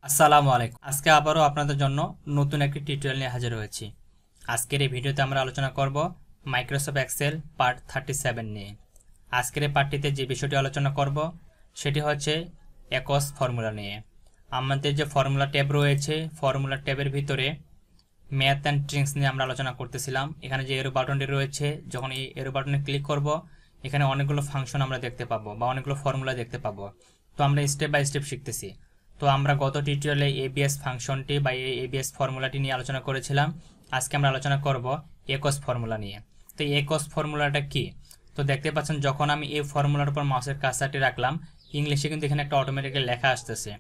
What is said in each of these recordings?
আসসালামু আলাইকুম। আজকে আবারও আপনাদের জন্য নতুন একটি টিউটোরিয়াল নিয়ে হাজির হয়েছি। আজকের এই ভিডিওতে আমরা আলোচনা করব মাইক্রোসফট এক্সেল পার্ট 37 নিয়ে। আজকের এই পার্টটিতে যে বিষয়টি আলোচনা করব সেটি হচ্ছে একস ফর্মুলা নিয়ে। আমাদের যে ফর্মুলা ট্যাব রয়েছে, ফর্মুলা ট্যাবের ভিতরে ম্যাথ অ্যান্ড ট্রিক্স নিয়ে আমরা আলোচনা করতেছিলাম। এখানে যে এরো বাটনটি রয়েছে, যখন এই এরো বাটনে ক্লিক করব এখানে অনেকগুলো ফাংশন আমরা দেখতে পাবো বা অনেকগুলো ফর্মুলা দেখতে পাবো। তো আমরা স্টেপ বাই স্টেপ শিখতেছি। তো আমরা গত টিউটোরিয়ালে এবিএস ফাংশনটি বা এবিএস ফর্মুলাটি নিয়ে আলোচনা করেছিলাম। আজকে আমরা আলোচনা করব একস ফর্মুলা নিয়ে। তো একস ফর্মুলাটা কি? তো দেখতে পাচ্ছেন যখন আমি এই ফর্মুলার উপর মাউসের কার্সারটি রাখলাম, ইংলিশে কিন্তু এখানে একটা অটোমেটিক্যালি লেখা আসতেছে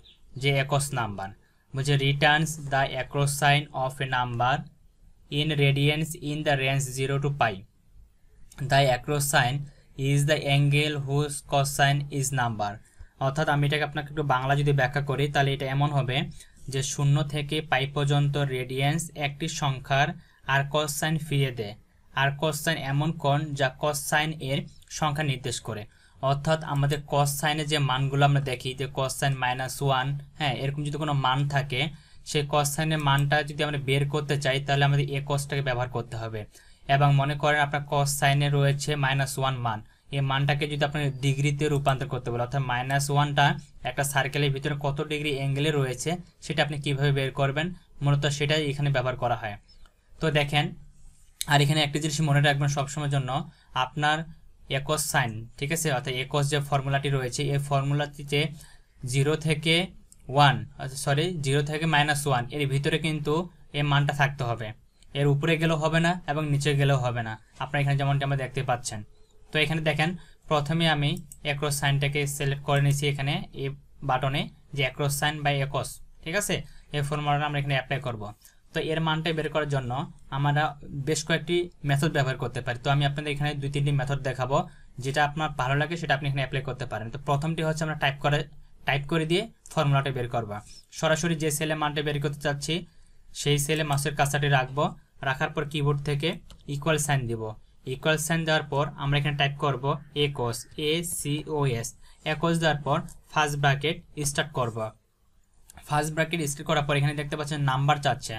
যে একস নাম্বার, বলছে returns the arccosine of a number in radians in the range 0 to pi. The arccosine is the angle whose cosine is number. অর্থাৎ আমি এটাকে আপনাকে একটু বাংলা যদি ব্যাখ্যা করি তাহলে এটা এমন হবে যে 0 থেকে পাই পর্যন্ত রেডিয়েন্স একটি সংখ্যার আর কস সাইন ফিরিয়ে দেয়। আর কস সাইন এমন কোণ যা কস সাইন এর সংখ্যা নির্দেশ করে। অর্থাৎ আমাদের কস সাইনের যে মানগুলো আমরা দেখি যে কস সাইন -1, হ্যাঁ, এরকম যদি কোনো মান থাকে, সেই কস সাইনের মানটা যদি আমরা বের করতে চাই তাহলে আমাদের এ কসটাকে ব্যবহার করতে হবে। এবং মনে করেন আপনার কস সাইনে রয়েছে -1 মান, এই মানটাকে যদি আপনি ডিগ্রিতে রূপান্তর করতে বলেন, অর্থাৎ -1টা একটা সার্কেলের ভিতরে কত ডিগ্রি অ্যাঙ্গেলে রয়েছে সেটা আপনি কিভাবে বের করবেন, মূলত সেটাই এখানে ব্যবহার করা হয়। তো দেখেন, আর এখানে একটা জিনিস মনে রাখবেন সবসময়ের জন্য, আপনার একস সাইন, ঠিক আছে, অর্থাৎ একস যে ফর্মুলাটি রয়েছে এই ফর্মুলাটিতে 0 থেকে -1 এর ভিতরে কিন্তু এই মানটা থাকতে হবে। এর উপরে গেলেও হবে না এবং নিচে গেলেও হবে না, আপনার এখানে যেমনটি আমরা দেখতে পাচ্ছেন। তো এখানে দেখেন, প্রথমে আমি একস সাইনটাকে সিলেক্ট করে নিয়েছি এখানে এই বাটনে, যে একস সাইন বাই একস, ঠিক আছে, এই ফর্মুলাটা আমরা এখানে অ্যাপ্লাই করব। তো এর মানটা বের করার জন্য আমরা বেশ কয়েকটি মেথড ব্যবহার করতে পারি। তো আমি আপনাদের এখানে 2-3টি মেথড দেখাবো, যেটা আপনার ভালো লাগে সেটা আপনি এখানে অ্যাপ্লাই করতে পারেন। তো প্রথমটি হচ্ছে আমরা টাইপ করে দিয়ে ফর্মুলাটা বের করবা। সরাসরি যে সেলে মানটা বের করতে চাচ্ছি সেই সেলে মাউসের কার্সারটি রাখবো, রাখার পর কিবোর্ড থেকে ইকুয়াল সাইন দিব। ইকুয়াল সাইন দেওয়ার পর আমরা এখানে টাইপ করব একস, ACOS। একস দেওয়ার পর ফার্স্ট ব্র্যাকেট স্টার্ট করব। ফার্স্ট ব্র্যাকেট স্টার্ট করার পর এখানে দেখতে পাচ্ছেন নাম্বার চাচ্ছে।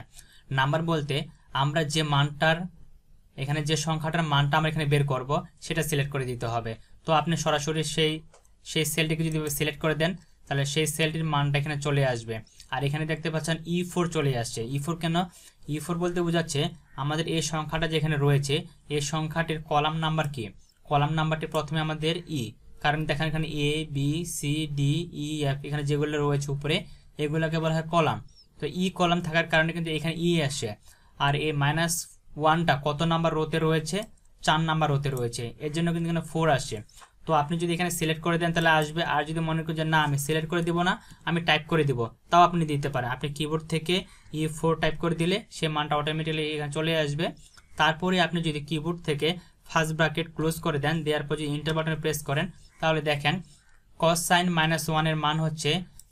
নাম্বার বলতে আমরা যে মানটার, এখানে যে সংখ্যাটার মানটা আমরা এখানে বের করব সেটা সিলেক্ট করে দিতে হবে। তো আপনি সরাসরি সেই সেলটিকে যদি সিলেক্ট করে দেন তাহলে সেই সেলটির মানটা এখানে চলে আসবে। আর এখানে দেখতে পাচ্ছেন E4 চলে আসছে। E4 কেন? E4 বলতে বোঝাচ্ছে আমাদের এই সংখ্যাটা যেখানে রয়েছে এই সংখ্যাটির কলাম নাম্বার কি? কলাম নাম্বারটি প্রথমে আমাদের কারণ দেখেন এখানে ABCDEF এখানে যেগুলো রয়েছে উপরে এগুলোকে বলা হয় কলাম। তো কলাম থাকার কারণে কিন্তু এখানে আসে। আর এই -1টা কত নাম্বার রোতে রয়েছে? 4 নাম্বার রোতে রয়েছে, এর জন্য কিন্তু এখানে 4 আসছে। তো আপনি যদি এখানে সিলেক্ট করে দেন তাহলে আসবে, আর যদি মনে করেন যে না আমি সিলেক্ট করে দিব না, আমি টাইপ করে দিব, তাও আপনি দিতে পারেন। আপনি কিবোর্ড থেকে E4 টাইপ করে দিলে সে মানটা অটোমেটিক্যালি এখানে চলে আসবে। তারপরে আপনি যদি কিবোর্ড থেকে ফার্স্ট ব্র্যাকেট ক্লোজ করে দেন, দেওয়ার পর যদি এন্টার বাটনে প্রেস করেন তাহলে দেখেন কস সাইন -1 এর মান হচ্ছে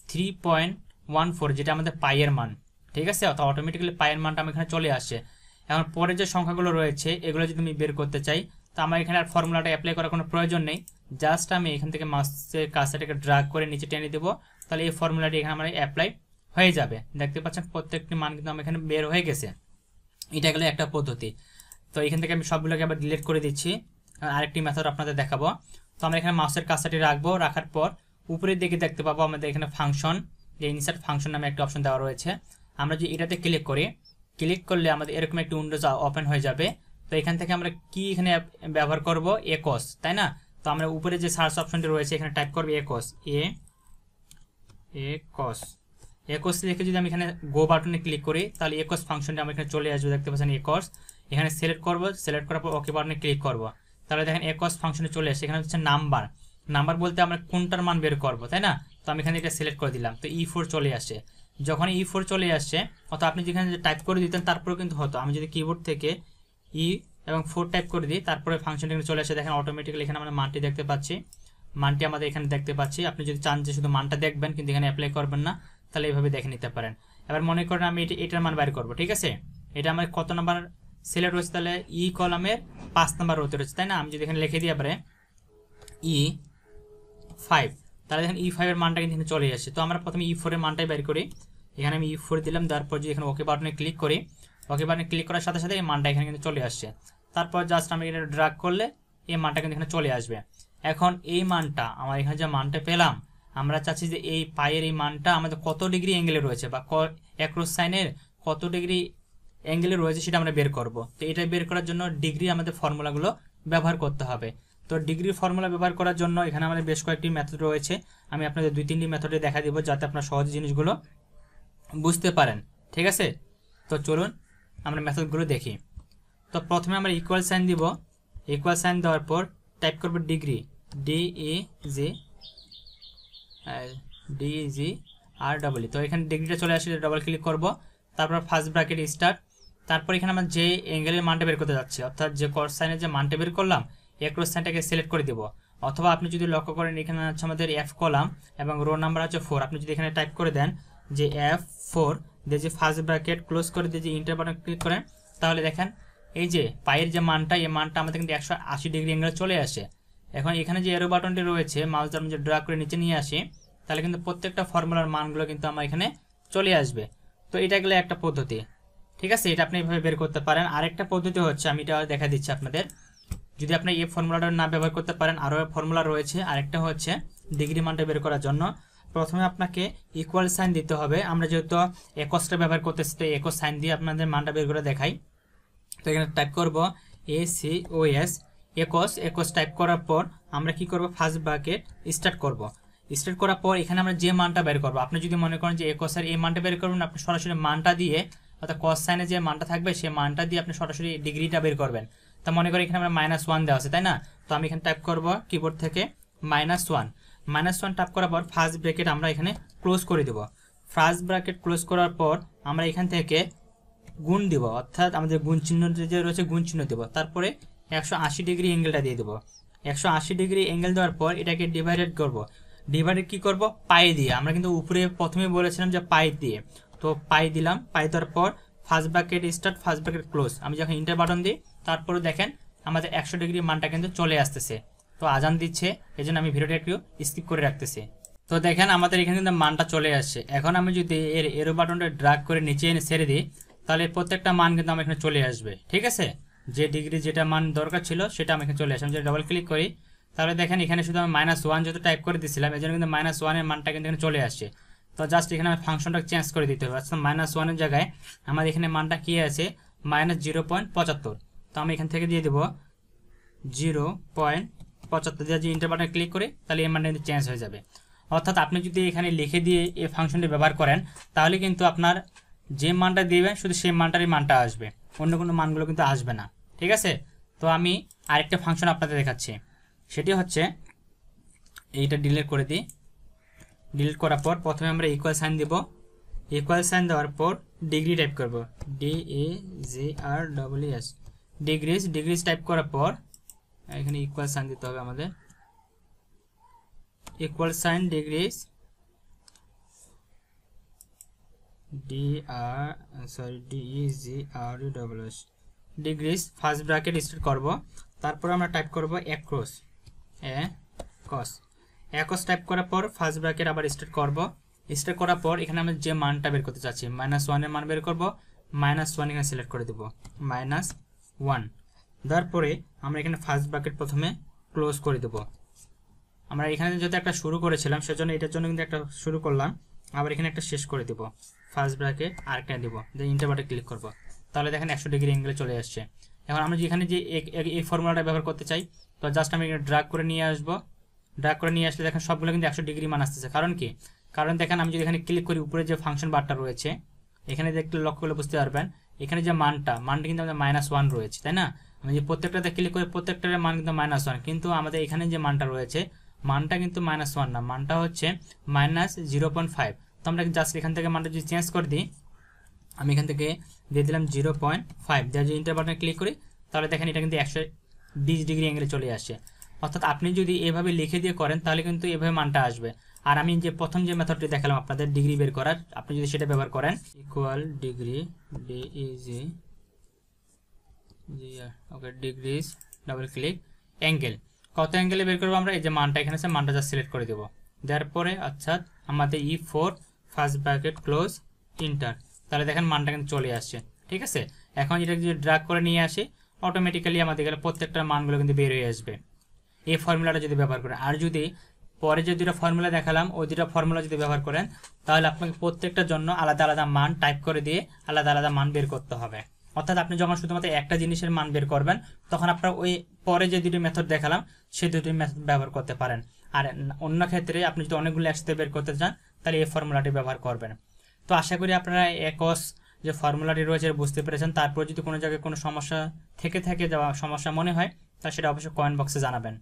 3.14, যেটা আমাদের পাইয়ের মান, ঠিক আছে, অর্থাৎ অটোমেটিক্যালি পাইয়ের মানটা আমার এখানে চলে আসে। এখন পরে যে সংখ্যাগুলো রয়েছে এগুলো যদি আমি বের করতে চাই তো আমার এখানে আর ফর্মুলাটা অ্যাপ্লাই করার কোনো প্রয়োজন নেই। জাস্ট আমি এখান থেকে মাউসের কার্সারটাকে ড্র্যাগ করে নিচে টেনে দেবো, তাহলে এই ফর্মুলাটি এখানে আমার অ্যাপ্লাই হয়ে যাবে। দেখতে পাচ্ছেন প্রত্যেকটি মান কিন্তু আমার এখানে বের হয়ে গেছে। এটা গেলে একটা পদ্ধতি। তো এখান থেকে আমি সবগুলোকে আবার ডিলিট করে দিচ্ছি। আরেকটি মেথড আপনাদের দেখাবো। তো আমরা এখানে মাউসের কার্সারটি রাখবো, রাখার পর উপরের দিকে দেখতে পাবো আমাদের এখানে ফাংশন, যে ইনসার্ট ফাংশন নামে একটা অপশন দেওয়া রয়েছে। আমরা যদি এটাতে ক্লিক করি, ক্লিক করলে আমাদের এরকম একটি উইন্ডোজ ওপেন হয়ে যাবে। তো এখান থেকে আমরা কি এখানে ব্যবহার করব? একস, তাই না? তো আমরা উপরে যে সার্চ অপশনটি রয়েছে এখানে টাইপ করব একস, একস লিখে যদি আমি এখানে গো বাটনে ক্লিক করি তাহলে একস ফাংশনটা আমার এখানে চলে আসবে। দেখতে পাচ্ছেন একস, এখানে সিলেক্ট করব, সিলেক্ট করার পর ওকে বাটনে ক্লিক করব, তাহলে দেখেন একস ফাংশনে চলে আসে। এখানে হচ্ছে নাম্বার, নাম্বার বলতে আমরা কোনটার মান বের করব, তাই না? তো আমি এখানে এটা সিলেক্ট করে দিলাম, তো E4 চলে আসে। যখন E4 চলে আসছে, অর্থাৎ আপনি যেখানে টাইপ করে দিতেন তারপরে কিন্তু হতো। আমি যদি কিবোর্ড থেকে এবং 4 টাইপ করে দিই তারপরে ফাংশনটা এখানে চলে আসে। দেখেন অটোমেটিক্যালি এখানে আমরা মানটি দেখতে পাচ্ছি, মানটি আমাদের এখানে দেখতে পাচ্ছি। আপনি যদি চান যে শুধু মানটা দেখবেন কিন্তু এখানে অ্যাপ্লাই করবেন না, তাহলে এইভাবে দেখে নিতে পারেন। এবার মনে করেন আমি এটার মান বাইর করবো, ঠিক আছে, এটা আমার কত নাম্বার সিলেক্ট রয়েছে? তাহলে কলামের 5 নাম্বার রোতে রয়েছে, তাই না? আমি যদি এখানে লিখে দিই এবারে E5, তাহলে দেখেন E5 এর মানটা কিন্তু এখানে চলে আসছে। তো আমরা প্রথমে E4 এর মানটাই বের করি। এখানে আমি E4 দিলাম, দেওয়ার পর যদি এখানে ওকে বাটনে ক্লিক করি, ওকে বাটনে ক্লিক করার সাথে সাথে এই মানটা এখানে কিন্তু চলে আসছে। তারপর জাস্ট আমি এটা ড্র্যাগ করলে এই মানটা কিন্তু এখানে চলে আসবে। এখন এই মানটা আমার এখানে যে মানটা পেলাম, আমরা চাচ্ছি যে এই পায়ের এই মানটা আমাদের কত ডিগ্রি অ্যাঙ্গেলে রয়েছে বা অ্যাক্রস সাইনের কত ডিগ্রি অ্যাঙ্গেলে রয়েছে সেটা আমরা বের করব। তো এটা বের করার জন্য ডিগ্রি আমাদের ফর্মুলাগুলো ব্যবহার করতে হবে। তো ডিগ্রির ফর্মুলা ব্যবহার করার জন্য এখানে আমাদের বেশ কয়েকটি মেথড রয়েছে। আমি আপনাদের 2-3টি মেথডে দেখা দিব যাতে আপনারা সহজে জিনিসগুলো বুঝতে পারেন। ঠিক আছে, তো চলুন আমরা মেথডগুলো দেখি। তো প্রথমে আমরা ইকুয়াল সাইন দিব। ইকুয়াল সাইন দেওয়ার পর টাইপ করব ডিগ্রি, DEGREE। তো এখানে ডিগ্রিটা চলে আসলে ডবল ক্লিক করব। তারপর ফার্স্ট ব্র্যাকেট স্টার্ট। তারপর এখানে আমরা যে অ্যাঙ্গেলের মানটা বের করতে যাচ্ছি, অর্থাৎ যে কস সাইনের যে মানটা বের করলাম, অ্যাক্রস সাইনটাকে সিলেক্ট করে দিব। অথবা আপনি যদি লক্ষ্য করেন এখানে হচ্ছে আমাদের F কলাম এবং রো নাম্বার হচ্ছে 4। আপনি যদি এখানে টাইপ করে দেন যে F4 দিয়ে যে ফার্স্ট ব্র্যাকেট ক্লোজ করে দিয়ে যে ইন্টার বাটন ক্লিক করেন, তাহলে দেখেন এই যে পায়ের যে মানটা, এই মানটা আমাদের কিন্তু 180 ডিগ্রি অ্যাঙ্গেলে চলে আসে। এখন এখানে যে এরো বাটনটি রয়েছে, মাউস দিয়ে আমি যে ড্র্যাগ করে নিচে নিয়ে আসি, তাহলে কিন্তু প্রত্যেকটা ফর্মুলার মানগুলো কিন্তু আমার এখানে চলে আসবে। তো এটা গেলে একটা পদ্ধতি। ঠিক আছে, এটা আপনি এভাবে বের করতে পারেন। আরেকটা পদ্ধতি হচ্ছে, আমি এটা দেখা দিচ্ছি আপনাদের। যদি আপনি এই ফর্মুলাটা না ব্যবহার করতে পারেন, আরও ফর্মুলা রয়েছে। আরেকটা হচ্ছে ডিগ্রি মানটা বের করার জন্য প্রথমে আপনাকে ইকুয়াল সাইন দিতে হবে। আমরা যেহেতু একসটা ব্যবহার করতেছি, তো একস সাইন দিয়ে আপনাদের মানটা বের করে দেখাই। তো এখানে টাইপ করব ACOS, একস টাইপ করার পর আমরা কি করব, ফার্স্ট ব্র্যাকেট স্টার্ট করব। স্টার্ট করার পর এখানে আমরা যে মানটা বের করব, আপনি যদি মনে করেন যে একসের এই মানটা বের করবেন, আপনি সরাসরি মানটা দিয়ে, অর্থাৎ কস সাইনে যে মানটা থাকবে সেই মানটা দিয়ে আপনি সরাসরি ডিগ্রিটা বের করবেন। তা মনে করি এখানে আমরা -1 দেওয়া আছে, তাই না? তো আমি এখানে টাইপ করব কিবোর্ড থেকে -1 টাইপ করার পর ফার্স্ট ব্র্যাকেট আমরা এখানে ক্লোজ করে দেব। ফার্স্ট ব্র্যাকেট ক্লোজ করার পর আমরা এখান থেকে গুণ দিব, অর্থাৎ আমাদের গুণ চিহ্ন যে রয়েছে গুণ চিহ্ন দেব। তারপরে 180 ডিগ্রি অ্যাঙ্গেলটা দিয়ে দেবো। 180 ডিগ্রি অ্যাঙ্গেল দেওয়ার পর এটাকে ডিভাইডেড করব। ডিভাইডেড কি করব, পাই দিয়ে। আমরা কিন্তু উপরে প্রথমে বলেছিলাম যে পাই দিয়ে, তো পাই দিলাম। পাই দেওয়ার পর first bracket start, first bracket close. আমি যখন ইন্টার বাটন দিই, তারপরে দেখেন আমাদের 100 ডিগ্রি মানটা কিন্তু চলে আসতেছে। তো আজান দিচ্ছে, এই জন্য আমি ভিডিওটা একটু স্কিপ করে রাখতেছি। তো দেখেন আমাদের এখানে কিন্তু মানটা চলে আসছে। এখন আমি যদি এর এরো বাটনটা ড্র্যাগ করে নিচে এনে ছেড়ে দিই, তাহলে প্রত্যেকটা মান কিন্তু আমার এখানে চলে আসবে। ঠিক আছে, যে ডিগ্রি যেটা মান দরকার ছিল সেটা আমি এখানে চলে আসে। আমি যদি ডবল ক্লিক করি, তাহলে দেখেন এখানে শুধু আমি -1 যেহেতু টাইপ করে দিয়েছিলাম, এই জন্য কিন্তু -1 এর মানটা কিন্তু এখানে চলে আসছে। তো জাস্ট এখানে আমি ফাংশনটা চেঞ্জ করে দিতে হবে। আচ্ছা, -1 এর জায়গায় আমাদের এখানে মানটা কি আছে, -0.75। তো আমি এখান থেকে দিয়ে দেবো 0.75 দিয়ে যে ইন্টার বাটনে ক্লিক করি, তাহলে এই মানটা কিন্তু চেঞ্জ হয়ে যাবে। অর্থাৎ আপনি যদি এখানে লিখে দিয়ে এই ফাংশনটি ব্যবহার করেন, তাহলে কিন্তু আপনার যে মানটা দিবেন শুধু সেই মানটারই মানটা আসবে, অন্য কোনো মানগুলো কিন্তু আসবে না। ঠিক আছে, তো আমি আরেকটা ফাংশন আপনাদের দেখাচ্ছি। সেটি হচ্ছে এইটা ডিলিট করে দিই। ডিলিট করার পর প্রথমে আমরা ইকুয়াল সাইন দিব। ইকুয়াল সাইন দেওয়ার পর ডিগ্রি টাইপ করব, DEGREES, ডিগ্রিজ টাইপ করার পর এখানে ইকুয়াল সাইন দিতে হবে আমাদের। Equal sign degrees, DEGRES, degrees first bracket start করব। তারপর আমরা টাইপ করব একস টাইপ করার পর ফার্স্ট ব্র্যাকেট আবার স্টার্ট করব। স্টার্ট করার পর এখানে আমরা যে মানটা বের করতে চাচ্ছি, -1 এর মান বের করব। -1 এখানে সিলেক্ট করে দেব, -1 দেওয়ার পরে আমরা এখানে ফার্স্ট ব্র্যাকেট প্রথমে ক্লোজ করে দেব। আমরা এখানে যেহেতু একটা শুরু করেছিলাম, সেজন্য এটার জন্য কিন্তু একটা শুরু করলাম, আবার এখানে একটা শেষ করে দেব। ফার্স্ট ব্র্যাকেট আরেকটা দেবো, যে ইন্টার বাটনে ক্লিক করব। তাহলে দেখেন 100 ডিগ্রি অ্যাঙ্গেলে চলে আসছে। এখন আমরা যেখানে যে এই ফর্মুলাটা ব্যবহার করতে চাই, তো জাস্ট আমি ড্র্যাগ করে নিয়ে আসবো। ড্র্যাগ করে নিয়ে আসলে দেখেন সবগুলো কিন্তু 100 ডিগ্রি মান আসতেছে। কারণ কি, কারণ দেখেন আমি যদি এখানে ক্লিক করি, উপরে যে ফাংশন বারটা রয়েছে এখানে দেখলে লক্ষ্য করলে বুঝতে পারবেন, এখানে যে মানটা কিন্তু আমাদের -1 রয়েছে, তাই না? আমি যে প্রত্যেকটাতে ক্লিক করি প্রত্যেকটার মান কিন্তু -1, কিন্তু আমাদের এখানে যে মানটা রয়েছে মানটা কিন্তু -1 না, মানটা হচ্ছে -0.5। তো আমরা জাস্ট এখান থেকে মানটা যদি চেঞ্জ করে দিই, আমি এখান থেকে দিয়ে দিলাম 0.5, দিয়ে যদি ইন্টার বাটনে ক্লিক করি, তাহলে দেখেন এটা কিন্তু 120 ডিগ্রি অ্যাঙ্গেলে চলে আসে। অর্থাৎ আপনি যদি এভাবে লিখে দিয়ে করেন, তাহলে কিন্তু এভাবে মানটা আসবে। আর আমি যে প্রথম যে মেথডটি দেখালাম আপনাদের ডিগ্রি বের করার, আপনি যদি সেটা ব্যবহার করেন, equal degree, degrees double click angle, কত অ্যাঙ্গেলে বের করবো আমরা, এই যে মানটা এখানে আছে, মানটা জাস্ট সিলেক্ট করে দেবো। দেওয়ার পরে আচ্ছা আমাদের E4 first bracket close, inter, তাহলে দেখেন মানটা কিন্তু চলে আসছে। ঠিক আছে, এখন এটা যদি ড্র্যাগ করে নিয়ে আসি অটোমেটিক্যালি আমাদের গেলে প্রত্যেকটা মানগুলো কিন্তু বের হয়ে আসবে এই ফর্মুলাটা যদি ব্যবহার করেন। আর যদি পরে যে দুটো ফর্মুলা দেখালাম ওই দুটো ফর্মুলা যদি ব্যবহার করেন তাহলে আপনাকে প্রত্যেকটার জন্য আলাদা আলাদা মান টাইপ করে দিয়ে আলাদা আলাদা মান বের করতে হবে। অর্থাৎ আপনি যখন শুধুমাত্র একটা জিনিসের মান বের করবেন তখন আপনার ওই পরে যে দুটি মেথড দেখালাম সেই দুটি মেথড ব্যবহার করতে পারেন। আর অন্য ক্ষেত্রে আপনি যদি অনেকগুলো একসাথে বের করতে চান তাহলে এই ফর্মুলাটি ব্যবহার করবেন। তো আশা করি আপনারা একস যে ফর্মুলাটি রয়েছে বুঝতে পেরেছেন। তারপর যদি কোনো জায়গায় কোনো সমস্যা থেকে যাওয়া সমস্যা মনে হয় তা সেটা অবশ্যই কমেন্ট বক্সে জানাবেন।